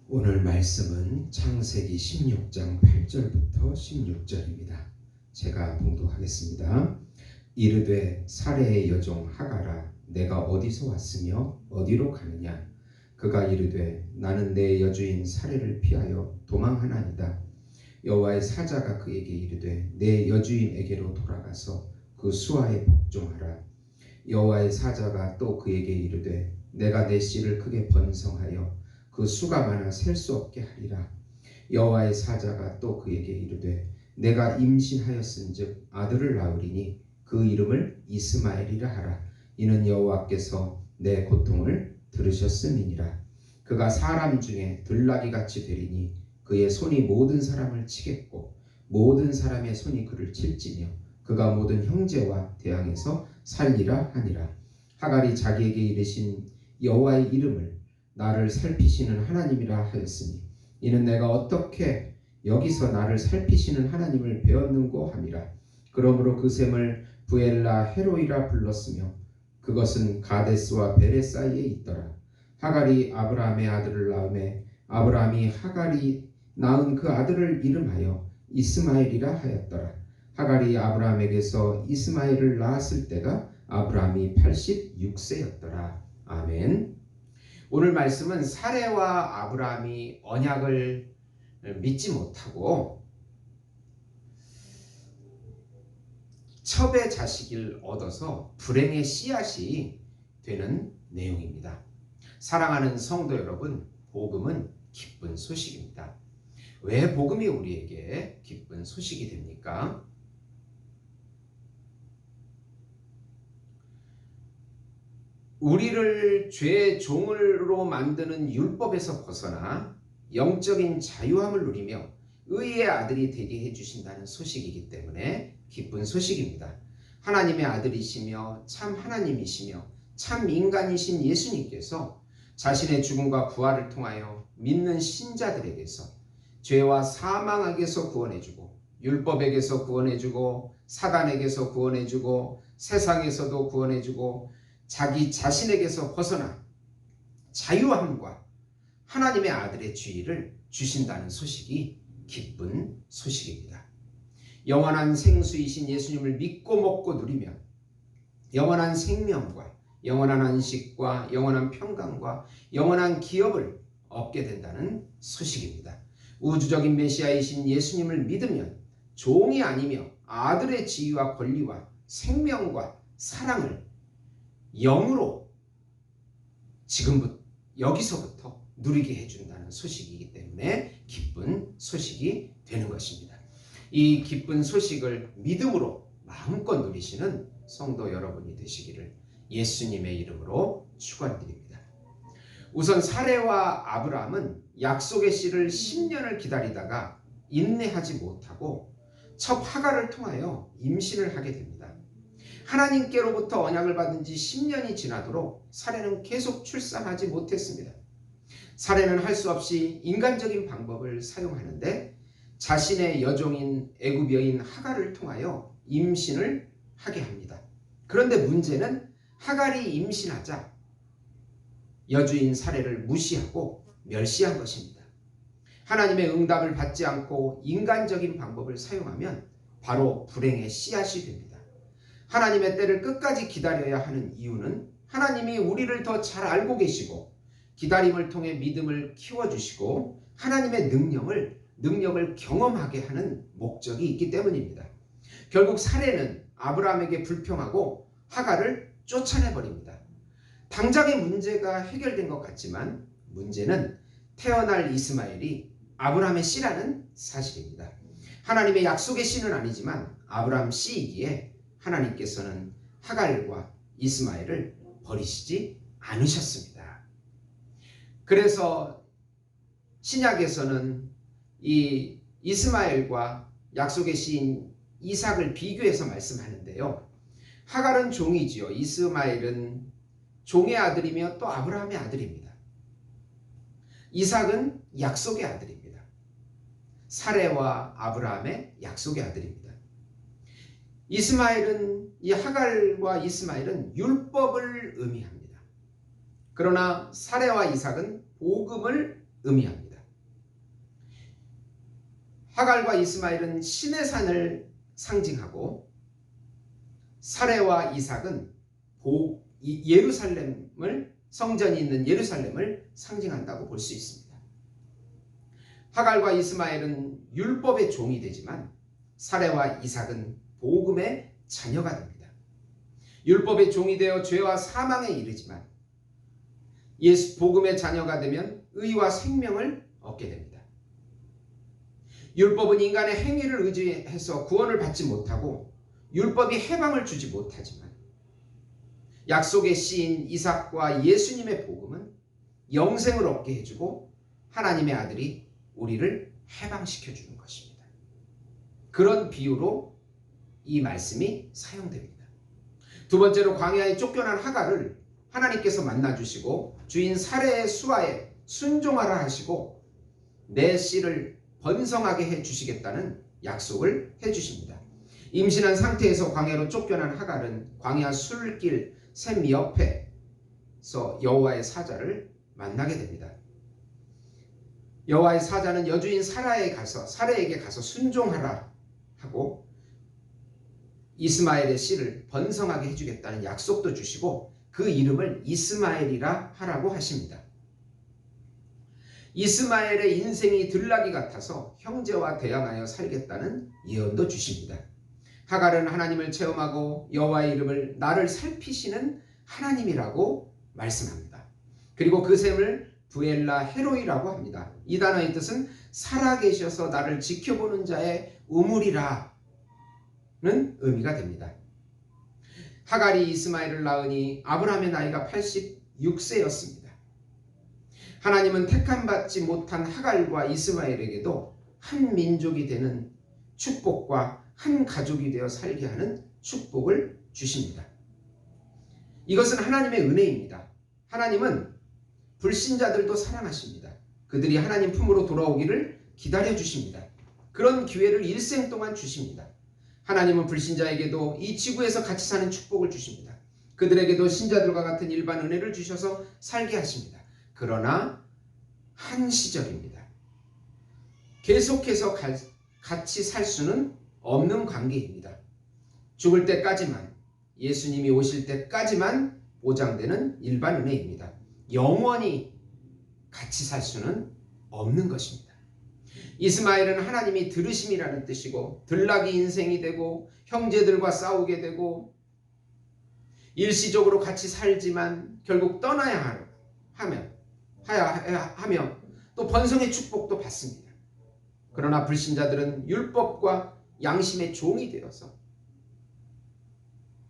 오늘 말씀은 창세기 16장 8절부터 16절입니다. 제가 봉독하겠습니다. 이르되 사레의 여종 하가라, 내가 어디서 왔으며 어디로 가느냐? 그가 이르되 나는 내 여주인 사레를 피하여 도망하나이다. 여호와의 사자가 그에게 이르되 내 여주인에게로 돌아가서 그 수하에 복종하라. 여호와의 사자가 또 그에게 이르되 내가 내 씨를 크게 번성하여 그 수가 많아 셀 수 없게 하리라. 여호와의 사자가 또 그에게 이르되 내가 임신하였은즉 아들을 낳으리니 그 이름을 이스마엘이라 하라. 이는 여호와께서 내 고통을 들으셨음이니라. 그가 사람 중에 들나귀같이 되리니 그의 손이 모든 사람을 치겠고 모든 사람의 손이 그를 칠지며 그가 모든 형제와 대항해서 살리라 하니라. 하갈이 자기에게 이르신 여호와의 이름을 나를 살피시는 하나님이라 하였으니 이는 내가 어떻게 여기서 나를 살피시는 하나님을 배웠는고 함이라. 그러므로 그 샘을 부엘라 헤로이라 불렀으며 그것은 가데스와 베레 사이에 있더라. 하갈이 아브라함의 아들을 낳음에 아브라함이 하갈이 낳은 그 아들을 이름하여 이스마엘이라 하였더라. 하갈이 아브라함에게서 이스마엘을 낳았을 때가 아브라함이 86세였더라. 아멘. 오늘 말씀은 사레와 아브라함이 언약을 믿지 못하고 첩의 자식을 얻어서 불행의 씨앗이 되는 내용입니다. 사랑하는 성도 여러분, 복음은 기쁜 소식입니다. 왜 복음이 우리에게 기쁜 소식이 됩니까? 우리를 죄의 종으로 만드는 율법에서 벗어나 영적인 자유함을 누리며 의의 아들이 되게 해주신다는 소식이기 때문에 기쁜 소식입니다. 하나님의 아들이시며 참 하나님이시며 참 인간이신 예수님께서 자신의 죽음과 부활을 통하여 믿는 신자들에게서 죄와 사망에게서 구원해주고 율법에게서 구원해주고 사단에게서 구원해주고 세상에서도 구원해주고 자기 자신에게서 벗어나 자유함과 하나님의 아들의 지위를 주신다는 소식이 기쁜 소식입니다. 영원한 생수이신 예수님을 믿고 먹고 누리면 영원한 생명과 영원한 안식과 영원한 평강과 영원한 기업을 얻게 된다는 소식입니다. 우주적인 메시아이신 예수님을 믿으면 종이 아니며 아들의 지위와 권리와 생명과 사랑을 영으로 지금부터 여기서부터 누리게 해준다는 소식이기 때문에 기쁜 소식이 되는 것입니다. 이 기쁜 소식을 믿음으로 마음껏 누리시는 성도 여러분이 되시기를 예수님의 이름으로 축원드립니다. 우선 사레와 아브라함은 약속의 씨를 10년을 기다리다가 인내하지 못하고 첩 하갈을 통하여 임신을 하게 됩니다. 하나님께로부터 언약을 받은 지 10년이 지나도록 사레는 계속 출산하지 못했습니다. 사레는 할 수 없이 인간적인 방법을 사용하는데 자신의 여종인 애굽 여인 하갈을 통하여 임신을 하게 합니다. 그런데 문제는 하갈이 임신하자 여주인 사레를 무시하고 멸시한 것입니다. 하나님의 응답을 받지 않고 인간적인 방법을 사용하면 바로 불행의 씨앗이 됩니다. 하나님의 때를 끝까지 기다려야 하는 이유는 하나님이 우리를 더 잘 알고 계시고 기다림을 통해 믿음을 키워주시고 하나님의 능력을 경험하게 하는 목적이 있기 때문입니다. 결국 사레는 아브라함에게 불평하고 하갈을 쫓아내버립니다. 당장의 문제가 해결된 것 같지만 문제는 태어날 이스마엘이 아브라함의 씨라는 사실입니다. 하나님의 약속의 씨는 아니지만 아브라함 씨이기에 하나님께서는 하갈과 이스마엘을 버리시지 않으셨습니다. 그래서 신약에서는 이 이스마엘과 약속의 씨인 이삭을 비교해서 말씀하는데요. 하갈은 종이지요. 이스마엘은 종의 아들이며 또 아브라함의 아들입니다. 이삭은 약속의 아들입니다. 사레와 아브라함의 약속의 아들입니다. 이스마엘은 이 하갈과 이스마엘은 율법을 의미합니다. 그러나 사레와 이삭은 복음을 의미합니다. 하갈과 이스마엘은 신의 산을 상징하고 사레와 이삭은 예루살렘을, 성전이 있는 예루살렘을 상징한다고 볼 수 있습니다. 하갈과 이스마엘은 율법의 종이 되지만 사레와 이삭은 복음의 자녀가 됩니다. 율법의 종이 되어 죄와 사망에 이르지만 예수 복음의 자녀가 되면 의와 생명을 얻게 됩니다. 율법은 인간의 행위를 의지해서 구원을 받지 못하고 율법이 해방을 주지 못하지만 약속의 씨인 이삭과 예수님의 복음은 영생을 얻게 해주고 하나님의 아들이 우리를 해방시켜주는 것입니다. 그런 비유로 이 말씀이 사용됩니다. 두 번째로 광야에 쫓겨난 하갈을 하나님께서 만나주시고 주인 사레의 수하에 순종하라 하시고 내 씨를 번성하게 해주시겠다는 약속을 해주십니다. 임신한 상태에서 광야로 쫓겨난 하갈은 광야 술길 샘 옆에서 여호와의 사자를 만나게 됩니다. 여호와의 사자는 여주인 사레에게 가서 순종하라 하고 이스마엘의 씨를 번성하게 해주겠다는 약속도 주시고 그 이름을 이스마엘이라 하라고 하십니다. 이스마엘의 인생이 들나귀 같아서 형제와 대항하여 살겠다는 예언도 주십니다. 하갈은 하나님을 체험하고 여호와의 이름을 나를 살피시는 하나님이라고 말씀합니다. 그리고 그 샘을 부엘라 헤로이라고 합니다. 이 단어의 뜻은 살아계셔서 나를 지켜보는 자의 우물이라는 의미가 됩니다. 하갈이 이스마엘을 낳으니 아브라함의 나이가 86세였습니다. 하나님은 택함받지 못한 하갈과 이스마엘에게도 한 민족이 되는 축복과 한 가족이 되어 살게 하는 축복을 주십니다. 이것은 하나님의 은혜입니다. 하나님은 불신자들도 사랑하십니다. 그들이 하나님 품으로 돌아오기를 기다려 주십니다. 그런 기회를 일생 동안 주십니다. 하나님은 불신자에게도 이 지구에서 같이 사는 축복을 주십니다. 그들에게도 신자들과 같은 일반 은혜를 주셔서 살게 하십니다. 그러나 한 시절입니다. 계속해서 같이 살 수는 없는 관계입니다. 죽을 때까지만, 예수님이 오실 때까지만 보장되는 일반 은혜입니다. 영원히 같이 살 수는 없는 것입니다. 이스마엘은 하나님이 들으심이라는 뜻이고 들나귀 인생이 되고 형제들과 싸우게 되고 일시적으로 같이 살지만 결국 떠나야 하며 또 번성의 축복도 받습니다. 그러나 불신자들은 율법과 양심의 종이 되어서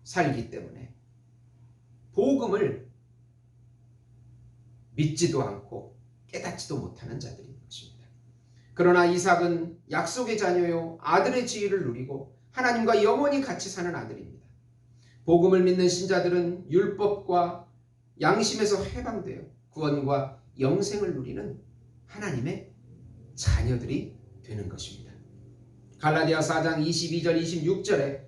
살기 때문에 복음을 믿지도 않고 깨닫지도 못하는 자들인 것입니다. 그러나 이삭은 약속의 자녀요 아들의 지위를 누리고 하나님과 영원히 같이 사는 아들입니다. 복음을 믿는 신자들은 율법과 양심에서 해방되어 구원과 영생을 누리는 하나님의 자녀들이 되는 것입니다. 갈라디아 4장 22절 26절에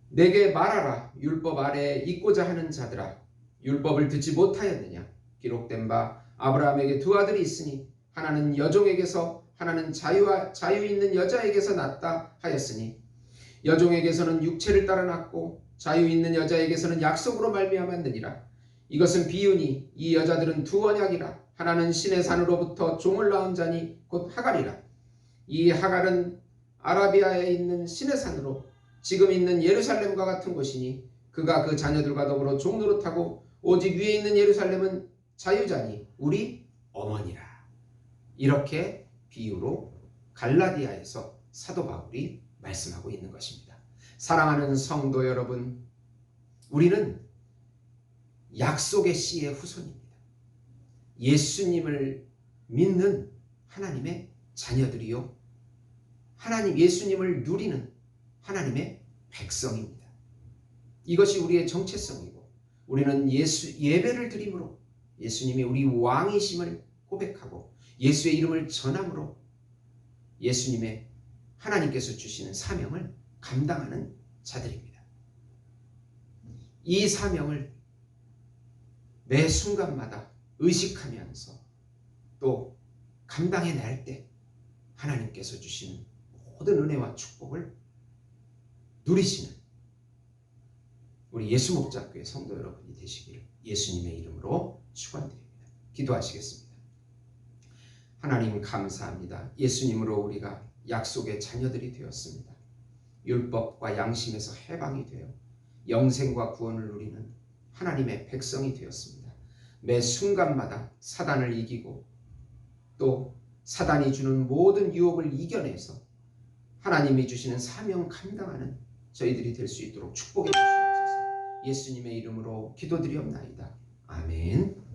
내게 말하라 율법 아래에 있고자 하는 자들아 율법을 듣지 못하였느냐 기록된 바 아브라함에게 두 아들이 있으니 하나는 여종에게서 하나는 자유 있는 여자에게서 났다 하였으니 여종에게서는 육체를 따라 났고 자유 있는 여자에게서는 약속으로 말미암았느니라. 이것은 비유니 이 여자들은 두 언약이라. 하나는 신의 산으로부터 종을 낳은 자니 곧 하갈이라. 이 하갈은 아라비아에 있는 신의 산으로 지금 있는 예루살렘과 같은 곳이니 그가 그 자녀들과 더불어 종 노릇하고 오직 위에 있는 예루살렘은 자유자니 우리 어머니라. 이렇게 비유로 갈라디아에서 사도 바울이 말씀하고 있는 것입니다. 사랑하는 성도 여러분, 우리는 약속의 씨의 후손입니다. 예수님을 믿는 하나님의 자녀들이요 하나님 예수님을 누리는 하나님의 백성입니다. 이것이 우리의 정체성이고 우리는 예배를 드림으로 예수님이 우리 왕이심을 고백하고 예수의 이름을 전함으로 예수님의 하나님께서 주시는 사명을 감당하는 자들입니다. 이 사명을 매 순간마다 의식하면서 또 감당해낼 때 하나님께서 주시는 모든 은혜와 축복을 누리시는 우리 예수목장교회 성도 여러분이 되시기를 예수님의 이름으로 축원드립니다. 기도하시겠습니다. 하나님 감사합니다. 예수님으로 우리가 약속의 자녀들이 되었습니다. 율법과 양심에서 해방이 되어 영생과 구원을 누리는 하나님의 백성이 되었습니다. 매 순간마다 사단을 이기고 또 사단이 주는 모든 유혹을 이겨내서 하나님이 주시는 사명 감당하는 저희들이 될 수 있도록 축복해 주시옵소서. 예수님의 이름으로 기도드리옵나이다. 아멘.